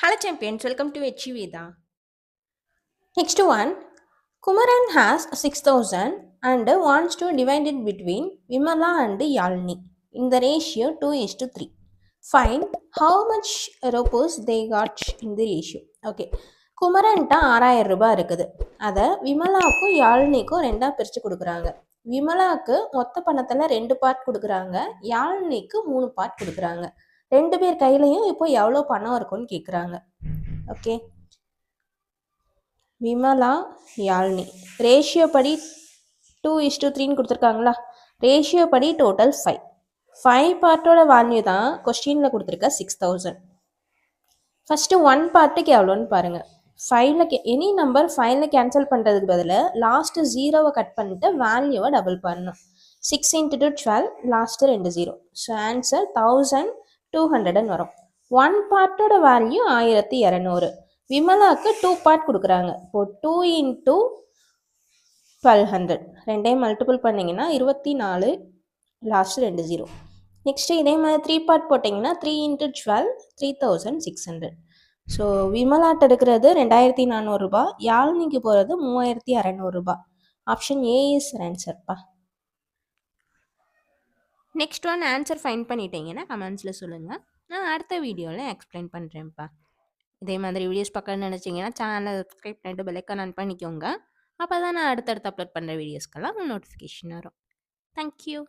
Hello champions, welcome to Veda. Next one, Kumaran has 6,000 and wants to divide it between Vimala and Yalni in the ratio 2:3. Find how much rupees they got in the ratio. Okay. குமரன்ட்ட 6000 ரூபாய் இருக்குது. அதை விமலாவுக்கும் யாழ்னிக்கும் ரெண்டாக பிரித்து கொடுக்குறாங்க. விமலாவுக்கு மொத்த பணத்தில் 2 part கொடுக்குறாங்க, யாழ்னிக்கு 3 part கொடுக்குறாங்க. 2 பேர் கையிலையும் இப்போ எவ்வளோ பணம் இருக்குன்னு கேட்குறாங்க. ஓகே, விமலா யாழ்னி ரேஷியோ படி 2:3 கொடுத்துருக்காங்களா? ரேஷியோ படி டோட்டல் 5 பார்ட்டோட வேல்யூ தான் கொஸ்டினில் கொடுத்துருக்க 6000. ஃபஸ்ட்டு 1 பார்ட்டுக்கு எவ்வளோன்னு பாருங்கள். 5ல் எனி நம்பர் 5ல் கேன்சல் பண்ணுறதுக்கு பதிலாக லாஸ்ட்டு 0வை கட் பண்ணிட்டு வேல்யூவை டபுள் பண்ணணும். 6 × 12 லாஸ்ட்டு 2 0. ஸோ ஆன்சர் 1200 வரும். 1 பார்ட்டோட வேல்யூ 1200. விமலாவுக்கு 2 பார்ட் கொடுக்குறாங்க. இப்போ 2 × 1200 ரெண்டையும் மல்டிபிள் பண்ணிங்கன்னா 24 லாஸ்ட்டு 2 0. நெக்ஸ்ட்டு இதே மாதிரி 3 பார்ட் போட்டிங்கன்னா 3 × 12 3600. ஸோ விமலாட்ட இருக்கிறது 2400 ரூபாய், யாழ்னிக்கு போகிறது 3600 ரூபாய். ஆப்ஷன் ஏ இஸ் ஆன்சர்ப்பா. நெக்ஸ்ட் ஒன் ஆன்சர் ஃபைன் பண்ணிட்டீங்கன்னா கமெண்ட்ஸில் சொல்லுங்கள், நான் அடுத்த வீடியோவில் எக்ஸ்பிளைன் பண்ணுறேன்ப்பா. இதே மாதிரி வீடியோஸ் பார்க்கணும்னு நினச்சிங்கன்னா சேனலை சப்ஸ்கிரைப் பண்ணிட்டு பெல்லைக்கான் ஆன் பண்ணிக்கோங்க. அப்போ தான் நான் அடுத்தடுத்து அப்லோட் பண்ணுற வீடியோஸ்க்கெல்லாம் நோட்டிஃபிகேஷன் வரும். தேங்க்யூ.